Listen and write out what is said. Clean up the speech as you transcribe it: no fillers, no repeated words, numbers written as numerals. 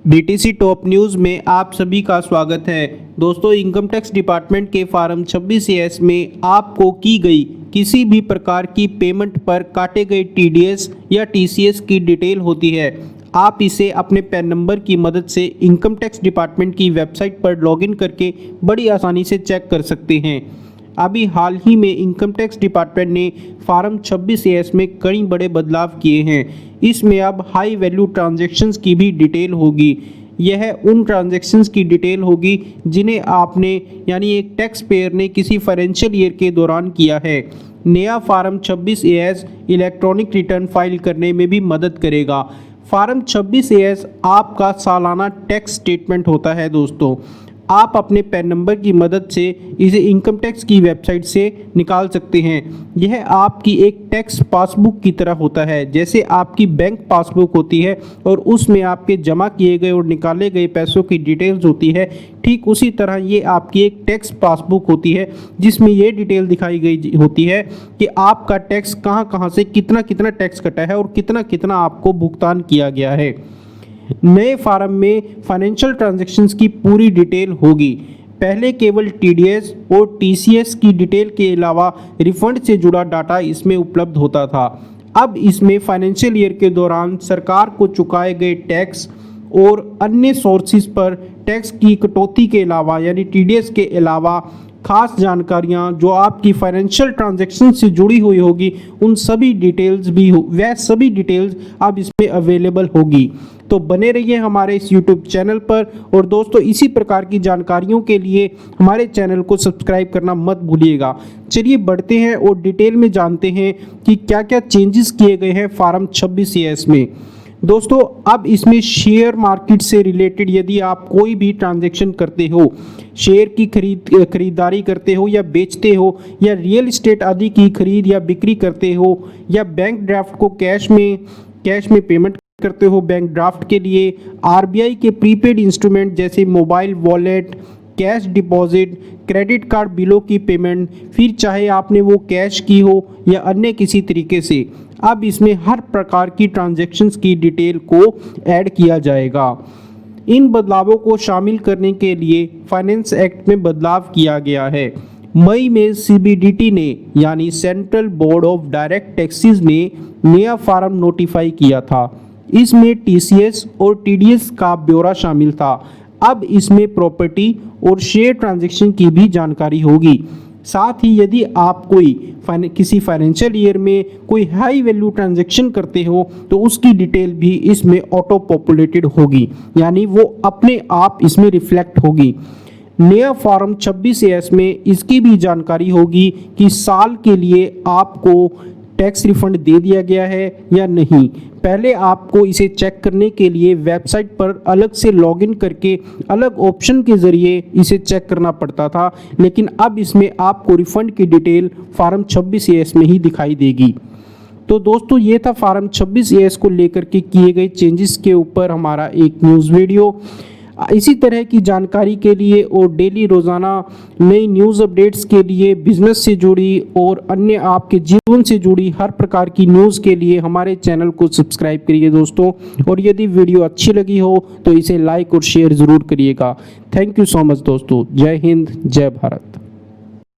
BTC top news में आप सभी का स्वागत है। दोस्तों, इनकम टैक्स डिपार्टमेंट के फॉर्म 26A में आपको की गई किसी भी प्रकार की पेमेंट पर काटे गए टीडीएस या टीसीएस की डिटेल होती है। आप इसे अपने पैन नंबर की मदद से इनकम टैक्स डिपार्टमेंट की वेबसाइट पर लॉगिन करके बड़ी आसानी से चेक कर सकते हैं। अभी हाल ही में इनकम टैक्स डिपार्टमेंट ने फॉर्म 26A में कई बड़े बदलाव किए हैं। इसमें अब हाई वैल्यू ट्रांजैक्शंस की भी डिटेल होगी। यह उन ट्रांजैक्शंस की डिटेल होगी जिन्हें आपने यानी एक टैक्स पेयर ने किसी फाइनेंशियल ईयर के दौरान किया है। नया form 26A electronic return file करने में भी मदद करेगा। फॉर्म 26A आपका सालाना टैक्स स्टेटमेंट होता है। दोस्तों, आप अपने पैन नंबर की मदद से इसे इनकम टैक्स की वेबसाइट से निकाल सकते हैं। यह आपकी एक टैक्स पासबुक की तरह होता है, जैसे आपकी बैंक पासबुक होती है और उसमें आपके जमा किए गए और निकाले गए पैसों की डिटेल्स होती है। ठीक उसी तरह ये आपकी एक टैक्स पासबुक होती है जिसमें ये डिटेल दिखाई गई होती है कि आपका टैक्स कहाँ से कितना कितना टैक्स कटा है और कितना कितना आपको भुगतान किया गया है। नए फॉर्म में फाइनेंशियल ट्रांजैक्शंस की पूरी डिटेल होगी। पहले केवल टीडीएस और टीसीएस की डिटेल के अलावा रिफंड से जुड़ा डाटा इसमें उपलब्ध होता था। अब इसमें फाइनेंशियल ईयर के दौरान सरकार को चुकाए गए टैक्स और अन्य सोर्सेज पर टैक्स की कटौती के अलावा यानी टीडीएस के अलावा खास जानकारियां जो आपकी फाइनेंशियल ट्रांजैक्शन से जुड़ी हुई होगी, उन सभी डिटेल्स भी वह सभी डिटेल्स अब इसमें अवेलेबल होगी। तो बने रहिए हमारे इस यूट्यूब चैनल पर। और दोस्तों, इसी प्रकार की जानकारियों के लिए हमारे चैनल को सब्सक्राइब करना मत भूलिएगा। चलिए बढ़ते हैं और डिटेल में जानते हैं कि क्या क्या चेंजेस किए गए हैं फॉर्म 26A में। दोस्तों, अब इसमें शेयर मार्केट से रिलेटेड यदि आप कोई भी ट्रांजैक्शन करते हो, शेयर की खरीदारी करते हो या बेचते हो, या रियल एस्टेट आदि की खरीद या बिक्री करते हो, या बैंक ड्राफ्ट को कैश में पेमेंट करते हो, बैंक ड्राफ्ट के लिए आरबीआई के प्रीपेड इंस्ट्रूमेंट जैसे mobile wallet, cash deposit, credit card बिलों की पेमेंट, फिर चाहे आपने वो कैश की हो या अन्य किसी तरीके से, अब इसमें हर प्रकार की ट्रांजैक्शंस की डिटेल को ऐड किया जाएगा। इन बदलावों को शामिल करने के लिए फाइनेंस एक्ट में बदलाव किया गया है। मई में सीबीडीटी ने यानी central board of direct taxes ने नया फॉर्म नोटिफाई किया था। इसमें टीसीएस और टीडीएस का ब्यौरा शामिल था। अब इसमें प्रॉपर्टी और शेयर ट्रांजैक्शन की भी जानकारी होगी। साथ ही यदि आप किसी फाइनेंशियल ईयर में कोई हाई वैल्यू ट्रांजैक्शन करते हो तो उसकी डिटेल भी इसमें ऑटो पॉपुलेटेड होगी, यानी वो अपने आप इसमें रिफ्लेक्ट होगी। नया फॉर्म 26A में इसकी भी जानकारी होगी कि साल के लिए आपको टैक्स रिफंड दे दिया गया है या नहीं। पहले आपको इसे चेक करने के लिए वेबसाइट पर अलग से लॉगिन करके अलग ऑप्शन के ज़रिए इसे चेक करना पड़ता था, लेकिन अब इसमें आपको रिफंड की डिटेल फॉर्म 26A में ही दिखाई देगी। तो दोस्तों, ये था फॉर्म 26A को लेकर के किए गए चेंजेस के ऊपर हमारा एक न्यूज़ वीडियो। इसी तरह की जानकारी के लिए और डेली रोज़ाना नई न्यूज़ अपडेट्स के लिए, बिजनेस से जुड़ी और अन्य आपके जीवन से जुड़ी हर प्रकार की न्यूज़ के लिए हमारे चैनल को सब्सक्राइब करिए दोस्तों। और यदि वीडियो अच्छी लगी हो तो इसे लाइक और शेयर ज़रूर करिएगा। थैंक यू सो मच दोस्तों। जय हिंद, जय भारत।